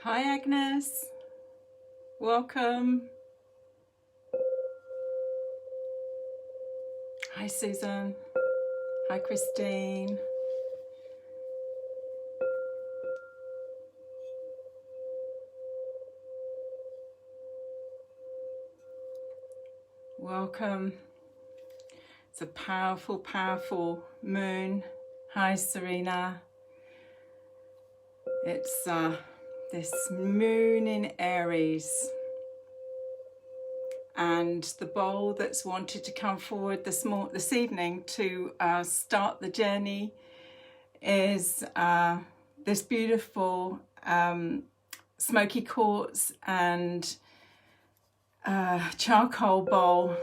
Hi Agnes, welcome. Hi Susan, hi Christine. Welcome. It's a powerful, powerful moon. Hi Serena. It's this moon in Aries. And the bowl that's wanted to come forward this evening to start the journey is this beautiful smoky quartz and charcoal bowl,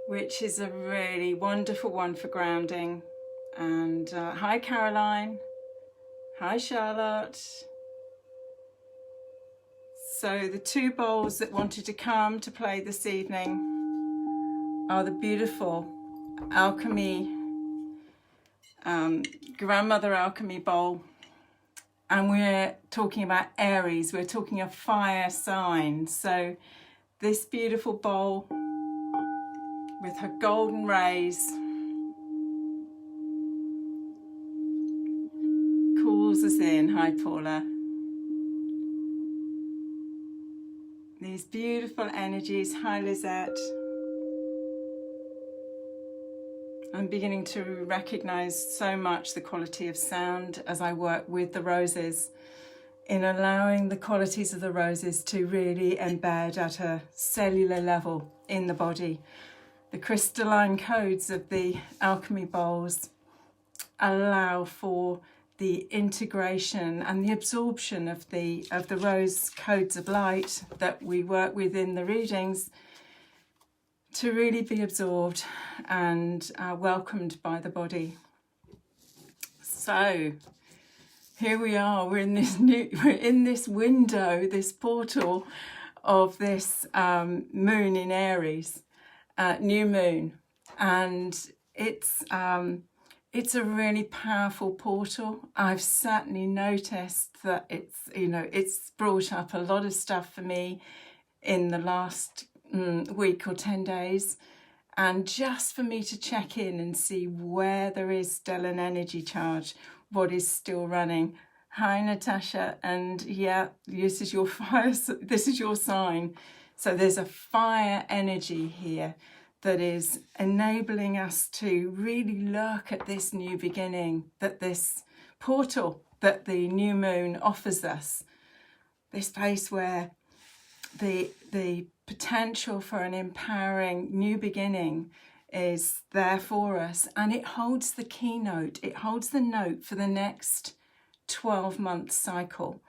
which is a really wonderful one for grounding. And hi Caroline, hi Charlotte. So the two bowls that wanted to come to play this evening are the beautiful alchemy, grandmother alchemy bowl. And we're talking about Aries, we're talking a fire sign. So this beautiful bowl with her golden rays calls us in. Hi Paula. These beautiful energies. Hi Lizette. I'm beginning to recognize so much the quality of sound as I work with the roses, in allowing the qualities of the roses to really embed at a cellular level in the body. The crystalline codes of the alchemy bowls allow for the integration and the absorption of the rose codes of light that we work with in the readings to really be absorbed and welcomed by the body. So here we are, we're in this window, this portal of this moon in Aries, new moon, and it's a really powerful portal. I've certainly noticed that it's brought up a lot of stuff for me in the last week or 10 days, and just for me to check in and see where there is still an energy charge, what is still running. Hi Natasha, and yeah, this is your fire, this is your sign. So there's a fire energy here that is enabling us to really look at this new beginning, that this portal that the new moon offers us, this place where the potential for an empowering new beginning is there for us, and it holds the keynote, it holds the note for the next 12-month cycle.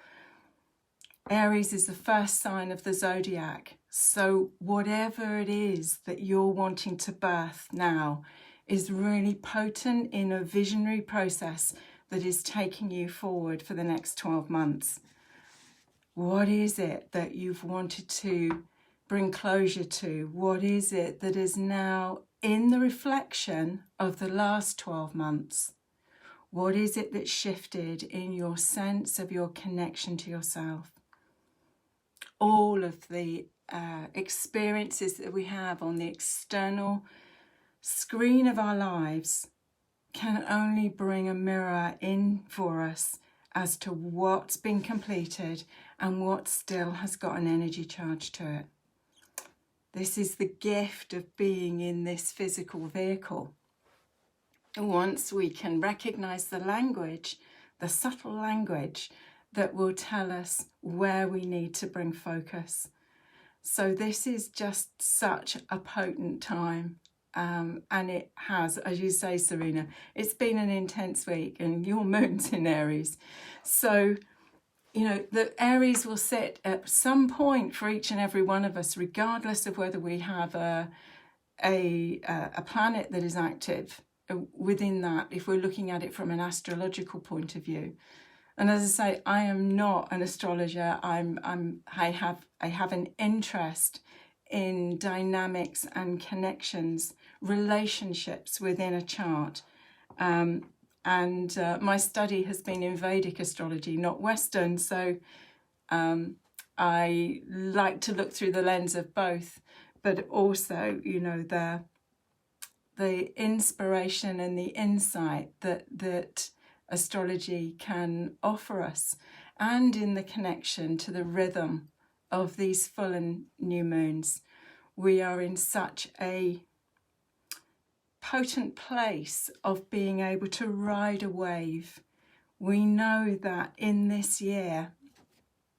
Aries is the first sign of the zodiac, so whatever it is that you're wanting to birth now is really potent in a visionary process that is taking you forward for the next 12 months. What is it that you've wanted to bring closure to? What is it that is now in the reflection of the last 12 months? What is it that shifted in your sense of your connection to yourself? All of the experiences that we have on the external screen of our lives can only bring a mirror in for us as to what's been completed and what still has got an energy charge to it. This is the gift of being in this physical vehicle. Once we can recognize the language, the subtle language that will tell us where we need to bring focus. So this is just such a potent time. And it has, as you say, Serena, it's been an intense week, and your moon's in Aries. So, the Aries will sit at some point for each and every one of us, regardless of whether we have a planet that is active within that, if we're looking at it from an astrological point of view. And as I say, I am not an astrologer. I have an interest in dynamics and connections, relationships within a chart. And my study has been in Vedic astrology, not Western, so I like to look through the lens of both, but also, you know, the inspiration and the insight that astrology can offer us, and in the connection to the rhythm of these full and new moons. We are in such a potent place of being able to ride a wave. We know that in this year,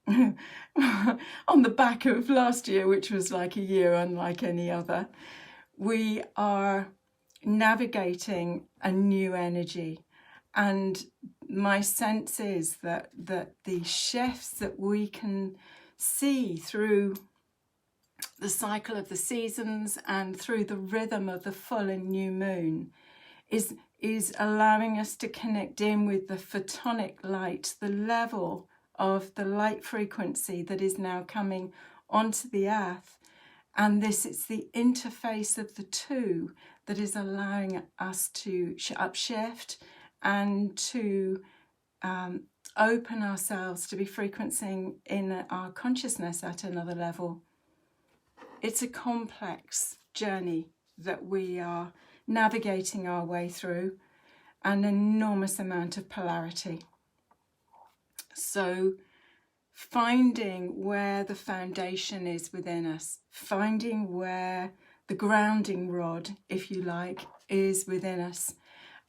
on the back of last year, which was like a year unlike any other, we are navigating a new energy. And my sense is that the shifts that we can see through the cycle of the seasons and through the rhythm of the full and new moon is allowing us to connect in with the photonic light, the level of the light frequency that is now coming onto the earth. And this is the interface of the two that is allowing us to upshift and to open ourselves to be frequencing in our consciousness at another level. It's a complex journey that we are navigating our way through, an enormous amount of polarity. So finding where the foundation is within us, finding where the grounding rod, if you like, is within us.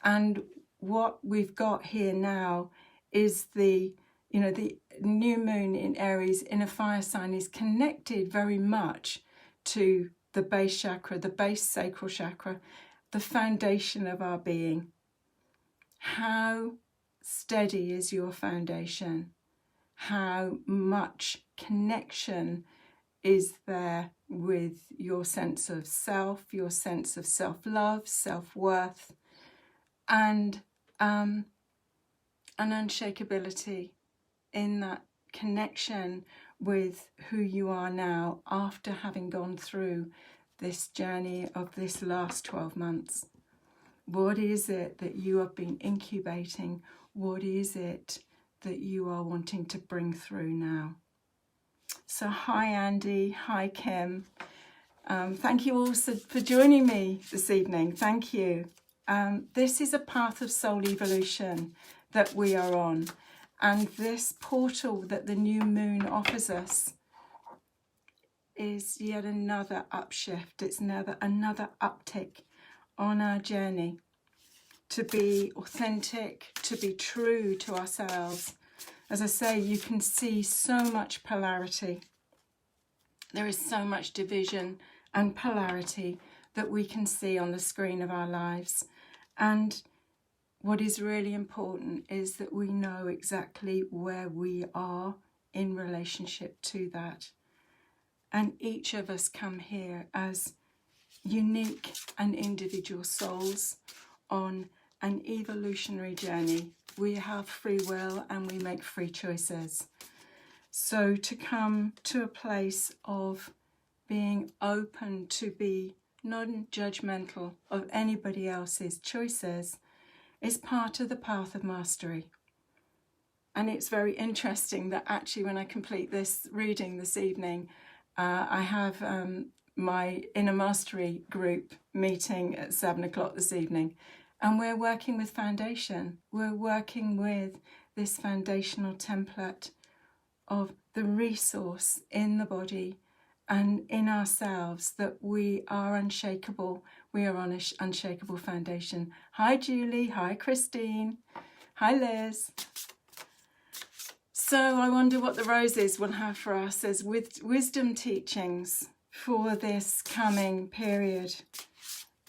And what we've got here now is the new moon in Aries in a fire sign is connected very much to the base chakra, the base sacral chakra, the foundation of our being. How steady is your foundation? How much connection is there with your sense of self, your sense of self-love, self-worth, and an unshakability in that connection with who you are now after having gone through this journey of this last 12 months. What is it that you have been incubating? What is it that you are wanting to bring through now? So hi Andy, hi Kim. Thank you all for joining me this evening. Thank you. This is a path of soul evolution that we are on. And this portal that the new moon offers us is yet another upshift. It's another uptick on our journey to be authentic, to be true to ourselves. As I say, you can see so much polarity. There is so much division and polarity that we can see on the screen of our lives. And what is really important is that we know exactly where we are in relationship to that. And each of us come here as unique and individual souls on an evolutionary journey. We have free will and we make free choices. So to come to a place of being open to be non-judgmental of anybody else's choices is part of the path of mastery. And it's very interesting that actually when I complete this reading this evening, I have my inner mastery group meeting at 7 o'clock this evening. And we're working with foundation. We're working with this foundational template of the resource in the body and in ourselves, that we are unshakable. We are on an unshakable foundation. Hi Julie, hi Christine, hi Liz. So I wonder what the roses will have for us as with wisdom teachings for this coming period.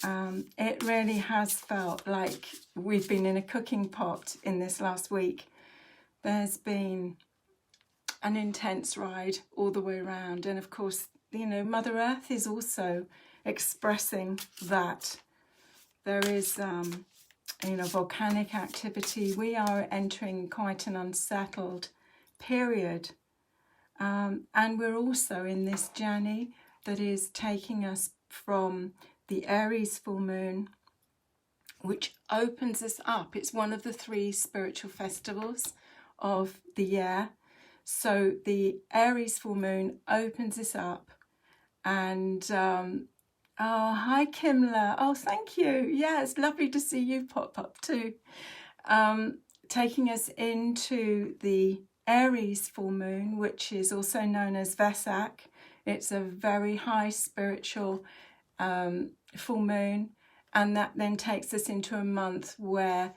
It really has felt like we've been in a cooking pot in this last week. There's been an intense ride all the way around, and of course, you know, Mother Earth is also expressing that. There is volcanic activity. We are entering quite an unsettled period, and we're also in this journey that is taking us from the Aries full moon which opens us up. It's one of the 3 spiritual festivals of the year. So the Aries full moon opens us up. And oh, hi Kimla. Oh, thank you. Yeah, it's lovely to see you pop up too. Taking us into the Aries full moon, which is also known as Vesak. It's a very high spiritual full moon, and that then takes us into a month where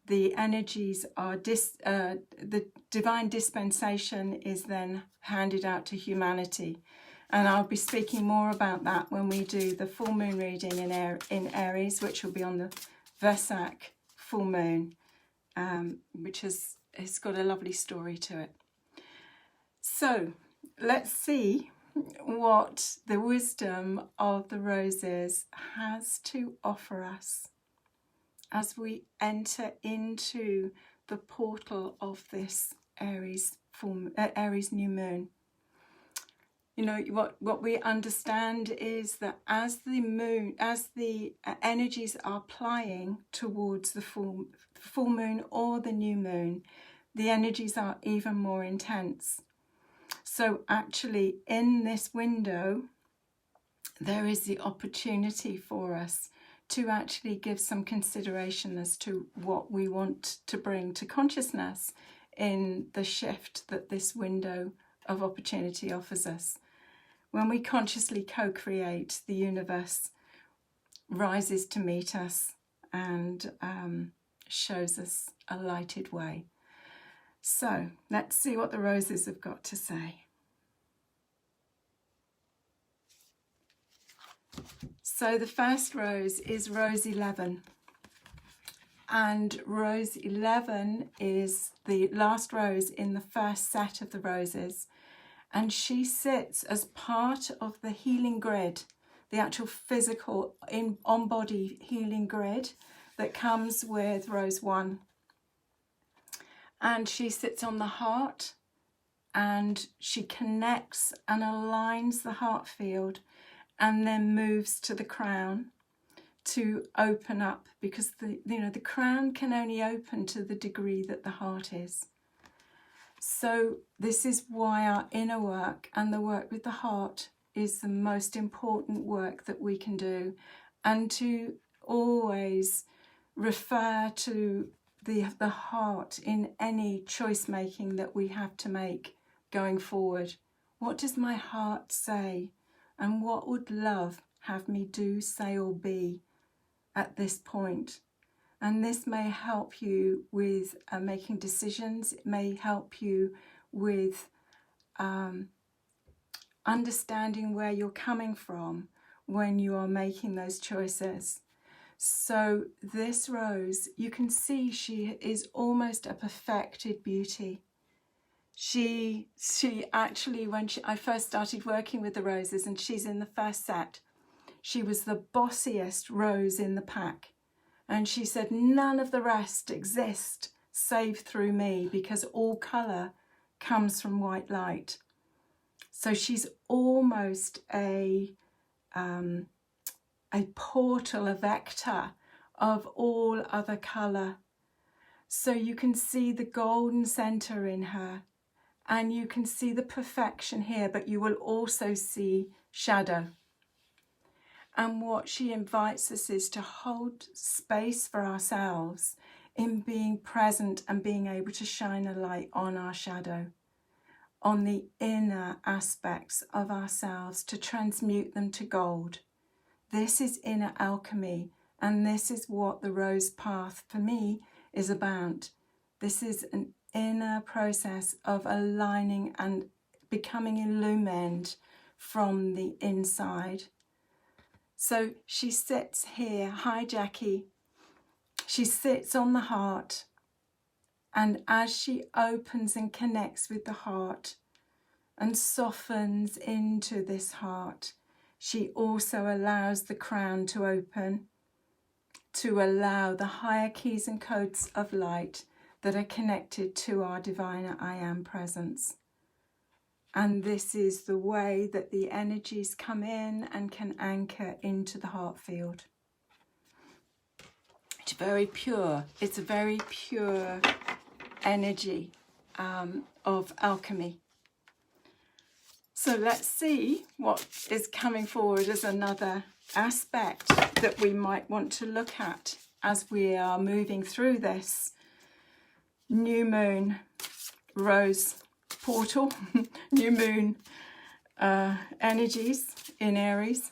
the energies are the divine dispensation is then handed out to humanity. And I'll be speaking more about that when we do the full moon reading in Aries, which will be on the Vesak full moon, which has got a lovely story to it. So let's see what the wisdom of the roses has to offer us as we enter into the portal of this Aries new moon. You know, what we understand is that as the energies are plying towards the full moon or the new moon, the energies are even more intense. So actually in this window, there is the opportunity for us to actually give some consideration as to what we want to bring to consciousness in the shift that this window of opportunity offers us. When we consciously co-create, the universe rises to meet us and shows us a lighted way. So let's see what the roses have got to say. So the first rose is rose 11. And rose 11 is the last rose in the first set of the roses. And she sits as part of the healing grid, the actual physical on-body healing grid that comes with rose 1. And she sits on the heart, and she connects and aligns the heart field and then moves to the crown to open up, because the crown can only open to the degree that the heart is. So this is why our inner work and the work with the heart is the most important work that we can do, and to always refer to the heart in any choice making that we have to make going forward. What does my heart say, and what would love have me do, say or be at this point? And this may help you with making decisions. It may help you with understanding where you're coming from when you are making those choices. So this rose, you can see she is almost a perfected beauty. She actually, when I first started working with the roses, and she's in the first set, she was the bossiest rose in the pack. And she said, none of the rest exist save through me, because all colour comes from white light. So she's almost a portal, a vector of all other colour. So you can see the golden centre in her, and you can see the perfection here, but you will also see shadow. And what she invites us is to hold space for ourselves in being present and being able to shine a light on our shadow, on the inner aspects of ourselves, to transmute them to gold. This is inner alchemy, and this is what the rose path for me is about. This is an inner process of aligning and becoming illumined from the inside. So she sits here. Hi, Jackie. She sits on the heart, and as she opens and connects with the heart and softens into this heart, she also allows the crown to open, to allow the higher keys and codes of light that are connected to our divine I Am presence. And this is the way that the energies come in and can anchor into the heart field. It's very pure. It's a very pure energy of alchemy. So let's see what is coming forward as another aspect that we might want to look at as we are moving through this new moon rose portal, new moon energies in Aries.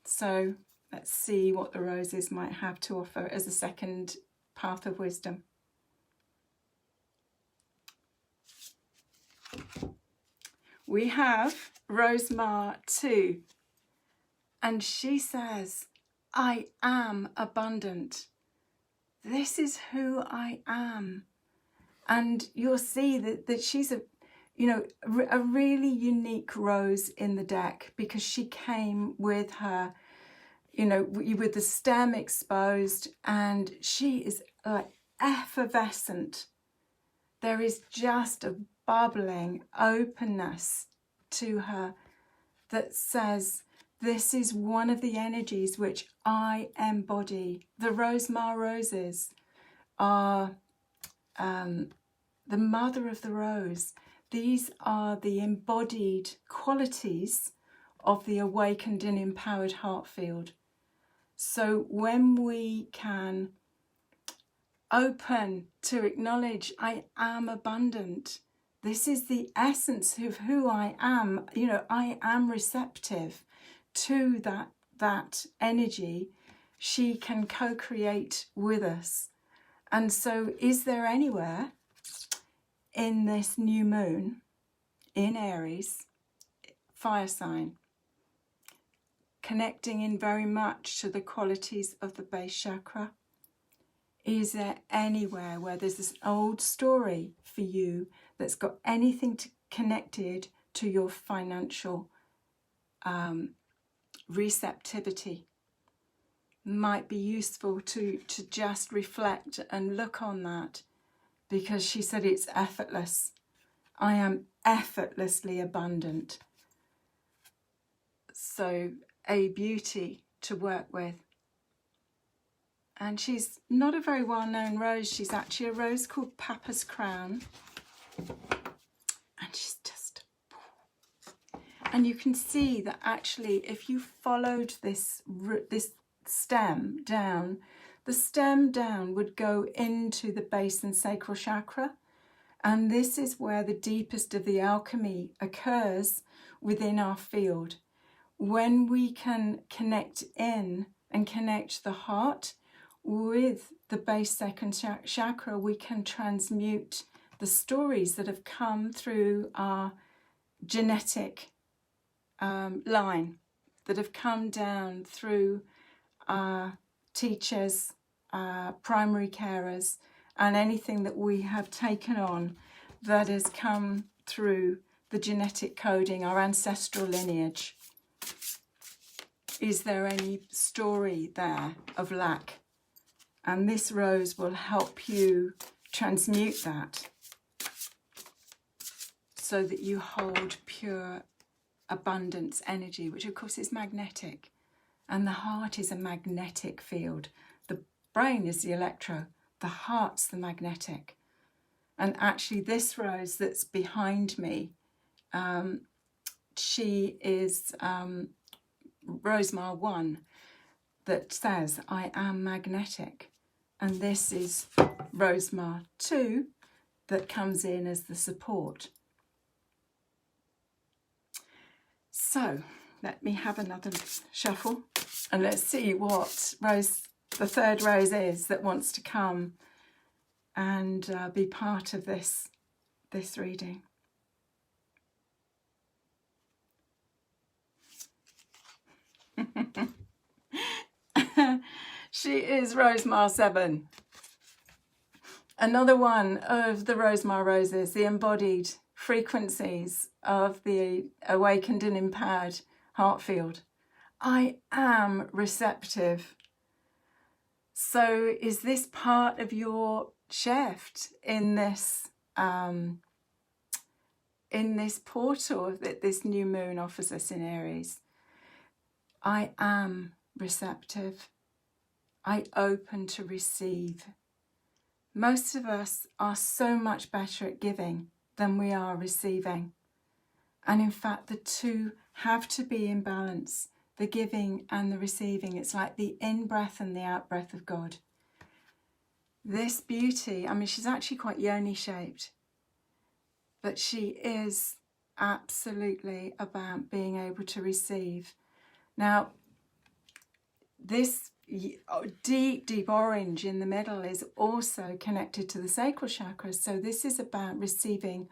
So let's see what the roses might have to offer as a second path of wisdom. We have Rosemar 2, and she says, I am abundant. This is who I am. And you'll see that she's a really unique rose in the deck, because she came with her, with the stem exposed, and she is like effervescent. There is just a bubbling openness to her that says, this is one of the energies which I embody. The Rosemar roses are the mother of the rose. These are the embodied qualities of the awakened and empowered heart field. So when we can open to acknowledge I am abundant, this is the essence of who I am. I am receptive to that energy. She can co-create with us. And so is there anywhere in this new moon in Aries, fire sign, connecting in very much to the qualities of the base chakra? Is there anywhere where there's this old story for you that's got anything connected to your financial receptivity? Might be useful to just reflect and look on that, because she said it's effortless. I am effortlessly abundant. So a beauty to work with. And she's not a very well-known rose. She's actually a rose called Papa's Crown. And she's just... And you can see that actually if you followed this stem down, the stem down would go into the base and sacral chakra. And this is where the deepest of the alchemy occurs within our field. When we can connect in and connect the heart with the base second chakra, we can transmute the stories that have come through our genetic line, that have come down through our teachers, primary carers, and anything that we have taken on that has come through the genetic coding, our ancestral lineage. Is there any story there of lack? And this rose will help you transmute that so that you hold pure abundance energy, which of course is magnetic. And the heart is a magnetic field. The brain is the electro, the heart's the magnetic. And actually this rose that's behind me, she is Rosemar 1, that says, I am magnetic. And this is Rosemar 2 that comes in as the support. So let me have another shuffle and let's see what rose, the third rose is that wants to come and be part of this reading. She is Rosemar 7. Another one of the Rosemar roses, the embodied frequencies of the awakened and empowered heart field. I am receptive. So is this part of your shift in this portal that this new moon offers us in Aries? I am receptive. I open to receive. Most of us are so much better at giving than we are receiving. And in fact, the two have to be in balance, the giving and the receiving. It's like the in-breath and the out-breath of God. This beauty, I mean, she's actually quite yoni-shaped, but she is absolutely about being able to receive. Now, this deep, deep orange in the middle is also connected to the sacral chakra. So this is about receiving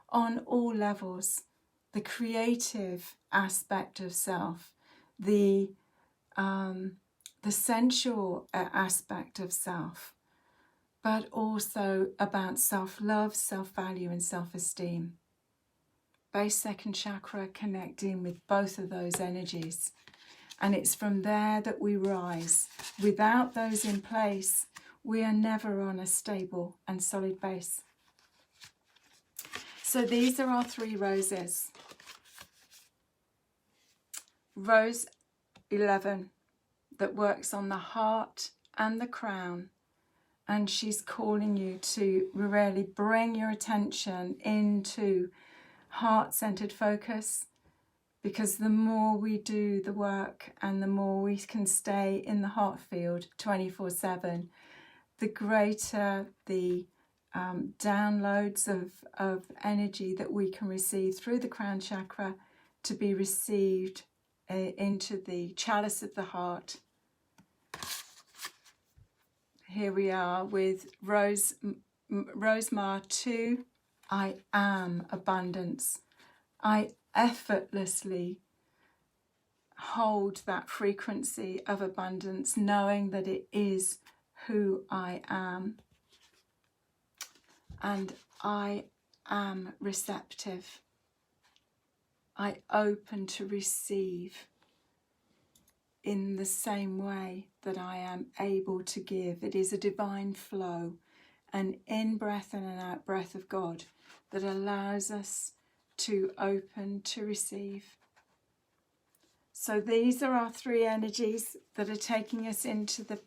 on all levels, the creative aspect of self, the sensual aspect of self, but also about self-love, self-value and self-esteem. Base second chakra connecting with both of those energies. And it's from there that we rise. Without those in place, we are never on a stable and solid base. So these are our 3 roses. Rose 11 that works on the heart and the crown. And she's calling you to really bring your attention into heart-centered focus, because the more we do the work and the more we can stay in the heart field 24/7, the greater the downloads of energy that we can receive through the crown chakra to be received into the chalice of the heart. Here we are with Rosemar 2. I am abundance. I effortlessly hold that frequency of abundance, knowing that it is who I am. And I am receptive. I open to receive in the same way that I am able to give. It is a divine flow, an in-breath and an out-breath of God that allows us to open to receive. So these are our 3 energies that are taking us into the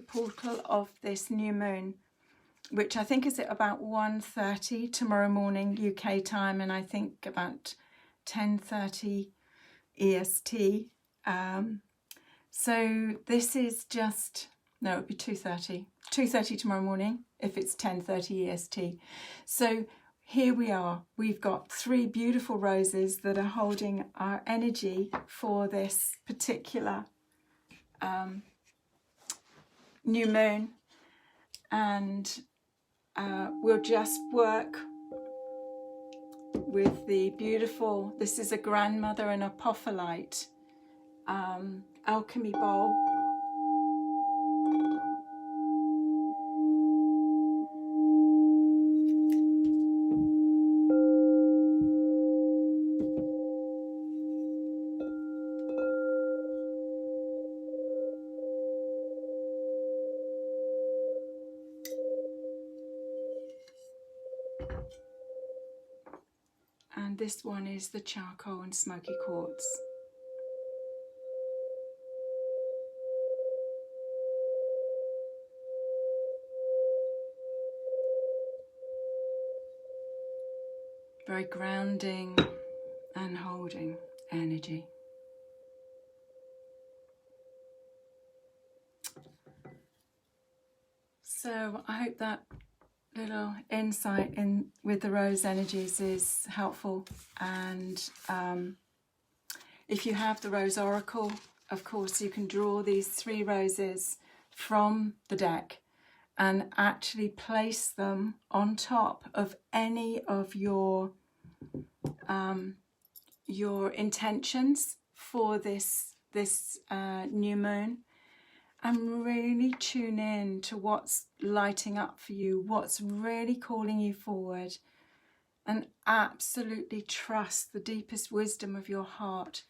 portal of this new moon, which I think is at about 1:30 tomorrow morning UK time, and I think about 10:30 EST. So this is just, no, it would be 2:30. 2:30 tomorrow morning if it's 10:30 EST. So here we are. We've got 3 beautiful roses that are holding our energy for this particular new moon. And we'll just work with the beautiful, this is a grandmother and apophyllite alchemy bowl. And this one is the charcoal and smoky quartz. Very grounding and holding energy. So I hope that little insight in with the rose energies is helpful. And if you have the Rose Oracle, of course, you can draw these 3 roses from the deck and actually place them on top of any of your intentions for this new moon, and really tune in to what's lighting up for you, what's really calling you forward, and absolutely trust the deepest wisdom of your heart,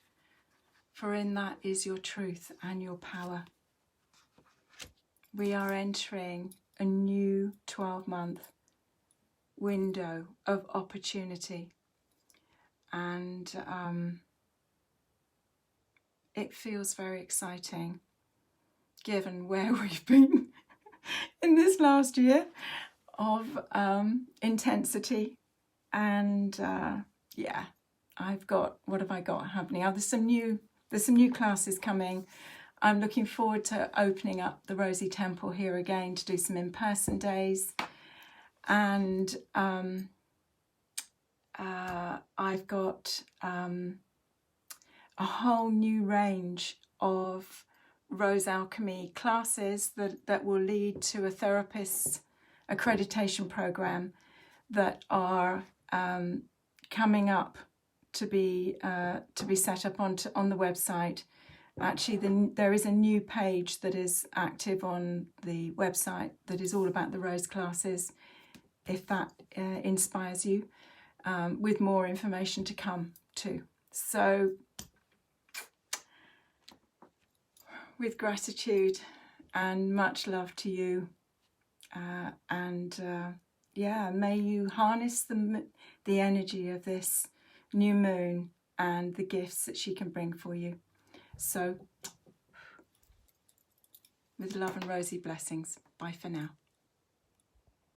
for in that is your truth and your power. We are entering a new 12-month window of opportunity, and it feels very exciting. given where we've been in this last year of intensity. And yeah, what have I got happening? There's some new classes coming. I'm looking forward to opening up the Rosie Temple here again to do some in-person days. And I've got a whole new range of Rose Alchemy classes that will lead to a therapist's accreditation program that are coming up to be set up on the website. Actually, there is a new page that is active on the website that is all about the Rose classes, if that inspires you, with more information to come too. So, with gratitude and much love to you, yeah, may you harness the energy of this new moon and the gifts that she can bring for you. So, with love and rosy blessings, bye for now.